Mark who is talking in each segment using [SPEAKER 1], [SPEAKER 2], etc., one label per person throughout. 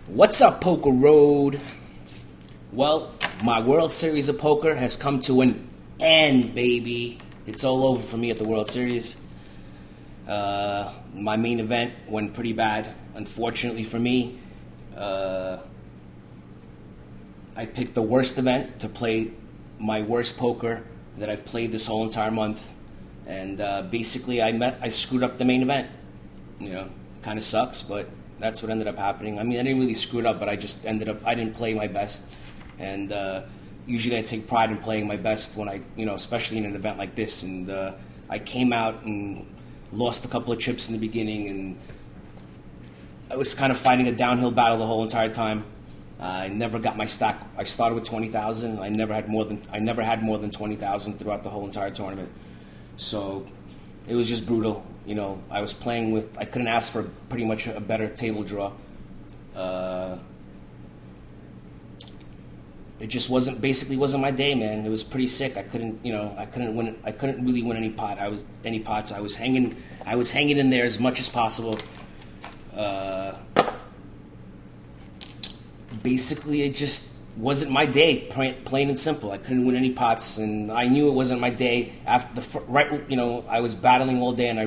[SPEAKER 1] What's up, Poker Road? Well, my World Series of Poker has come to an end, baby. It's all over for me at the World Series. My main event went pretty bad. Unfortunately for me, I picked the worst event to play my worst poker that I've played this whole entire month. And basically, I screwed up the main event. Kind of sucks, but that's what ended up happening. I mean, I didn't really screw it up, but I didn't play my best. And usually I take pride in playing my best when especially in an event like this. And I came out and lost a couple of chips in the beginning, and I was kind of fighting a downhill battle the whole entire time. I never got my stack. I started with 20,000. I never had more than 20,000 throughout the whole entire tournament. So it was just brutal. I was playing with. I couldn't ask for pretty much a better table draw. It just wasn't my day, man. It was pretty sick. I couldn't really win any pots. I was hanging in there as much as possible. Basically, it just wasn't my day, plain and simple. I couldn't win any pots, and I knew it wasn't my day. I was battling all day, and I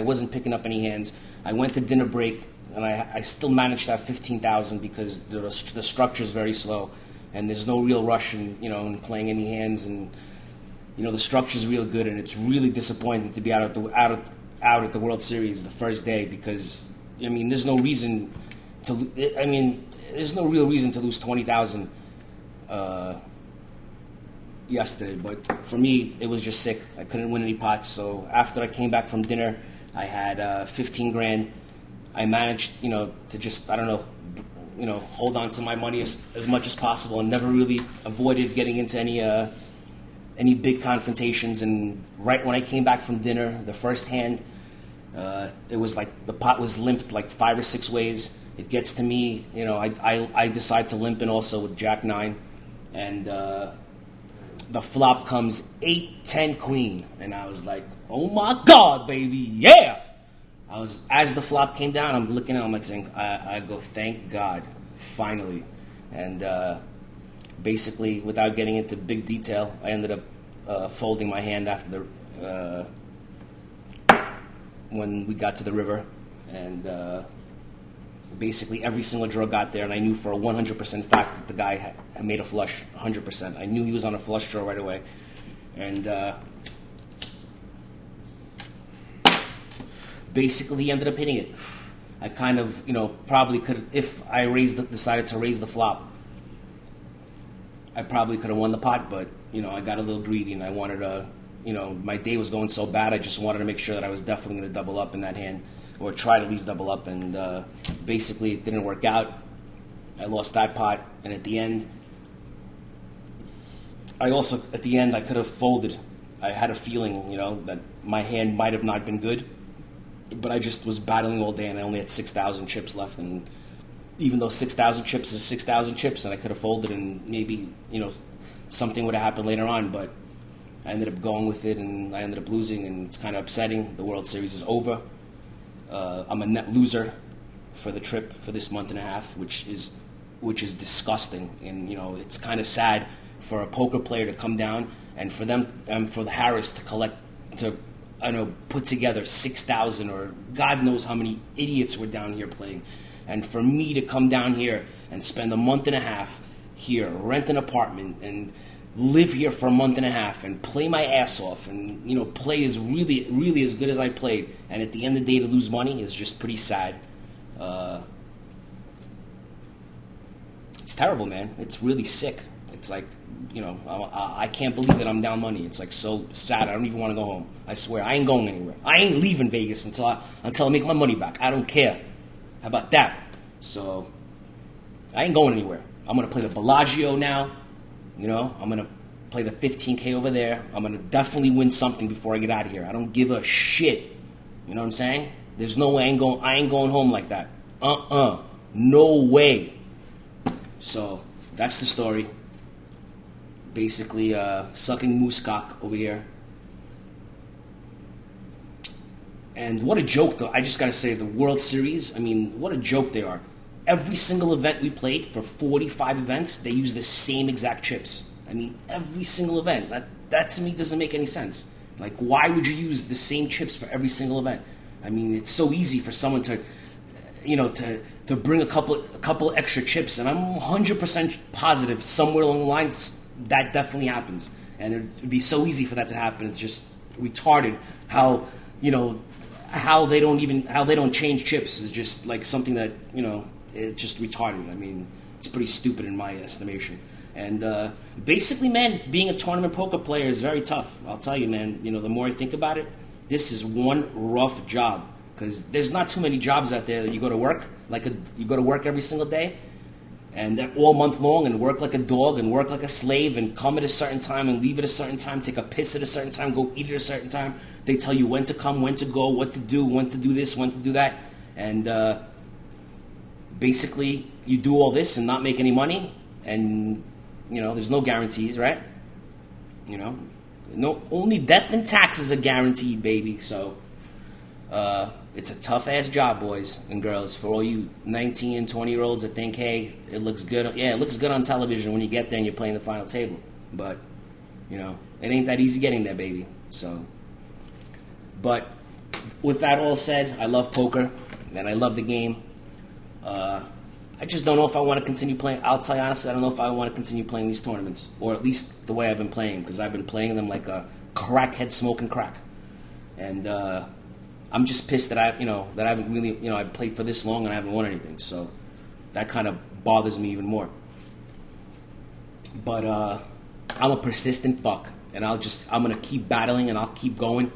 [SPEAKER 1] wasn't picking up any hands. I went to dinner break, and I still managed to have 15,000 because the structure is very slow, and there's no real rush in playing any hands, and the structure is real good, and it's really disappointing to be out at the World Series the first day because there's no reason to. There's no real reason to lose 20,000 yesterday, but for me, it was just sick. I couldn't win any pots, so after I came back from dinner, I had 15 grand. I managed, to just, hold on to my money as much as possible and never really avoided getting into any big confrontations. And right when I came back from dinner, the first hand, it was like the pot was limped like 5 or 6 ways. It gets to me, I decide to limp in also with Jack 9, and the flop comes 8-10 queen, and I was like, oh my God, baby, yeah! As the flop came down, I'm looking at it, I'm like saying, I go, thank God, finally. And basically, without getting into big detail, I ended up folding my hand after when we got to the river, and basically every single draw got there, and I knew for a 100% fact that the guy had made a flush, 100%. I knew he was on a flush draw right away. And basically he ended up hitting it. I kind of, probably could, if I decided to raise the flop, I probably could have won the pot, but, I got a little greedy, and I wanted to, my day was going so bad, I just wanted to make sure that I was definitely going to double up in that hand, or try to at least double up, and basically it didn't work out. I lost that pot, and at the end, I could have folded. I had a feeling, that my hand might have not been good, but I just was battling all day, and I only had 6,000 chips left, and even though 6,000 chips is 6,000 chips, and I could have folded, and maybe, something would have happened later on, but I ended up going with it, and I ended up losing, and it's kind of upsetting. The World Series is over. I'm a net loser for the trip for this month and a half, which is disgusting, and it's kind of sad for a poker player to come down and for the Harris to put together 6,000 or God knows how many idiots were down here playing, and for me to come down here and spend a month and a half here, rent an apartment, and live here for a month and a half and play my ass off and play as really as good as I played, and at the end of the day to lose money is just pretty sad. It's terrible, man. It's really sick. It's like I can't believe that I'm down money. It's like so sad. I don't even want to go home. I swear I ain't going anywhere. I ain't leaving Vegas until I make my money back. I don't care. How about that? So I ain't going anywhere. I'm gonna play the Bellagio now. I'm going to play the 15K over there. I'm going to definitely win something before I get out of here. I don't give a shit. You know what I'm saying? There's no way I ain't going home like that. No way. So, that's the story. Basically, sucking moose cock over here. And what a joke, though. I just got to say, the World Series, what a joke they are. every single event we played, for 45 events, they use the same exact chips. I mean, every single event. That to me doesn't make any sense. Like, why would you use the same chips for every single event? I mean, it's so easy for someone to, to bring a couple extra chips, and I'm 100% positive somewhere along the lines that definitely happens. And it'd be so easy for that to happen. It's just retarded how they don't change chips is just like something that, it's just retarded. I mean, it's pretty stupid in my estimation. And basically, man, being a tournament poker player is very tough. I'll tell you, man, the more I think about it, this is one rough job, because there's not too many jobs out there that you go to work, you go to work every single day, and they're all month long, and work like a dog, and work like a slave, and come at a certain time, and leave at a certain time, take a piss at a certain time, go eat at a certain time. They tell you when to come, when to go, what to do, when to do this, when to do that. And basically, you do all this and not make any money, and, there's no guarantees, right? No, only death and taxes are guaranteed, baby. So it's a tough-ass job, boys and girls, for all you 19 and 20-year-olds that think, hey, it looks good. Yeah, it looks good on television when you get there and you're playing the final table. But, it ain't that easy getting there, baby. So, but with that all said, I love poker, and I love the game. I just don't know if I want to continue playing. I'll tell you honestly, I don't know if I want to continue playing these tournaments, or at least the way I've been playing, because I've been playing them like a crackhead smoking crack. And I'm just pissed that I haven't really, I played for this long and I haven't won anything. So that kind of bothers me even more. But I'm a persistent fuck, and I'm gonna keep battling, and I'll keep going,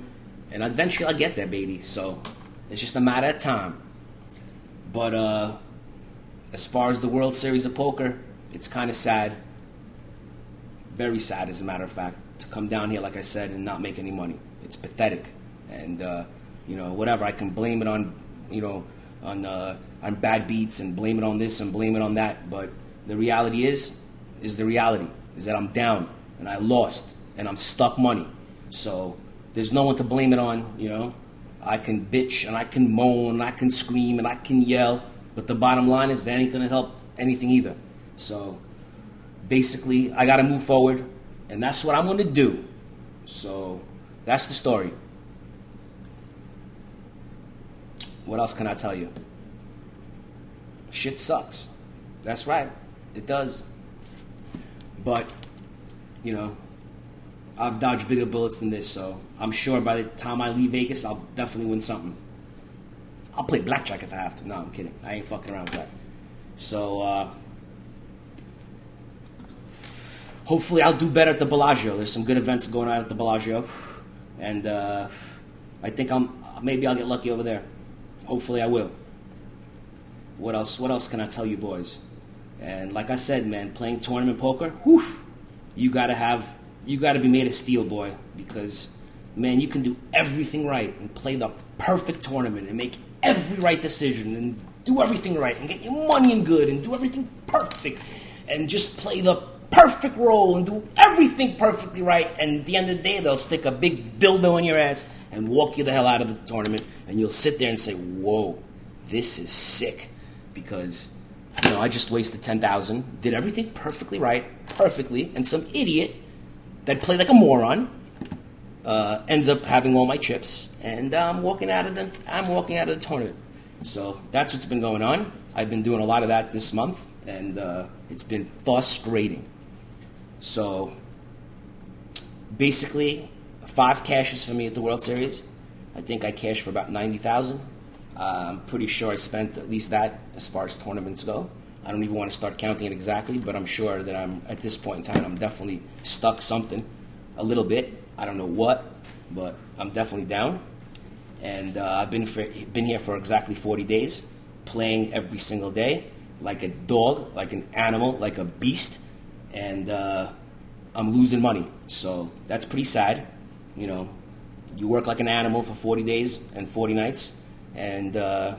[SPEAKER 1] and eventually I'll get there, baby. So it's just a matter of time. But as far as the World Series of Poker, it's kind of sad, very sad, as a matter of fact, to come down here, like I said, and not make any money. It's pathetic, and whatever. I can blame it on, on bad beats, and blame it on this and blame it on that. But the reality is the reality is that I'm down and I lost and I'm stuck money. So there's no one to blame it on. I can bitch and I can moan and I can scream and I can yell. But the bottom line is that ain't going to help anything either. So basically, I got to move forward, and that's what I'm going to do. So that's the story. What else can I tell you? Shit sucks. That's right. It does. But, I've dodged bigger bullets than this, so I'm sure by the time I leave Vegas, I'll definitely win something. I'll play blackjack if I have to. No, I'm kidding. I ain't fucking around with that. So, hopefully I'll do better at the Bellagio. There's some good events going on at the Bellagio. And I think maybe I'll get lucky over there. Hopefully I will. What else can I tell you, boys? And like I said, man, playing tournament poker, whew, you gotta be made of steel, boy. Because, man, you can do everything right and play the perfect tournament and make every right decision and do everything right and get your money in good and do everything perfect and just play the perfect role and do everything perfectly right, and at the end of the day they'll stick a big dildo in your ass and walk you the hell out of the tournament, and you'll sit there and say, whoa, this is sick, because I just wasted $10,000, did everything perfectly right, and some idiot that played like a moron ends up having all my chips, and I'm walking out of the tournament. So that's what's been going on. I've been doing a lot of that this month, and it's been frustrating. So basically, 5 cashes for me at the World Series. I think I cashed for about $90,000. I'm pretty sure I spent at least that as far as tournaments go. I don't even want to start counting it exactly, but I'm sure that at this point in time, I'm definitely stuck something a little bit. I don't know what, but I'm definitely down. And I've been here for exactly 40 days, playing every single day, like a dog, like an animal, like a beast, and I'm losing money. So that's pretty sad. You work like an animal for 40 days and 40 nights, and I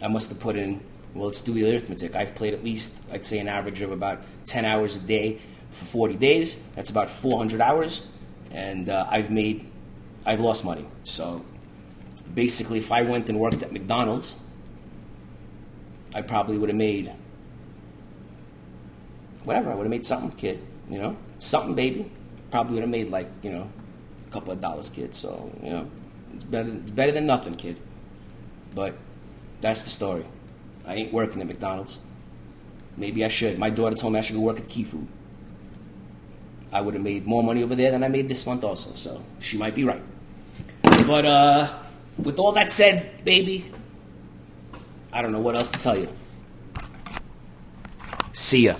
[SPEAKER 1] must have put in, well, let's do the arithmetic. I've played at least, I'd say, an average of about 10 hours a day for 40 days. That's about 400 hours, and I've lost money. So basically, if I went and worked at McDonald's, I probably would have made whatever. I would have made something, kid. You know, something, baby. Probably would have made like, you know, a couple of dollars, kid. So, you know, it's better than nothing, kid. But that's the story. I ain't working at McDonald's. Maybe I should. My daughter told me I should go work at Key Food. I would have made more money over there than I made this month also. So she might be right. But with all that said, baby, I don't know what else to tell you. See ya.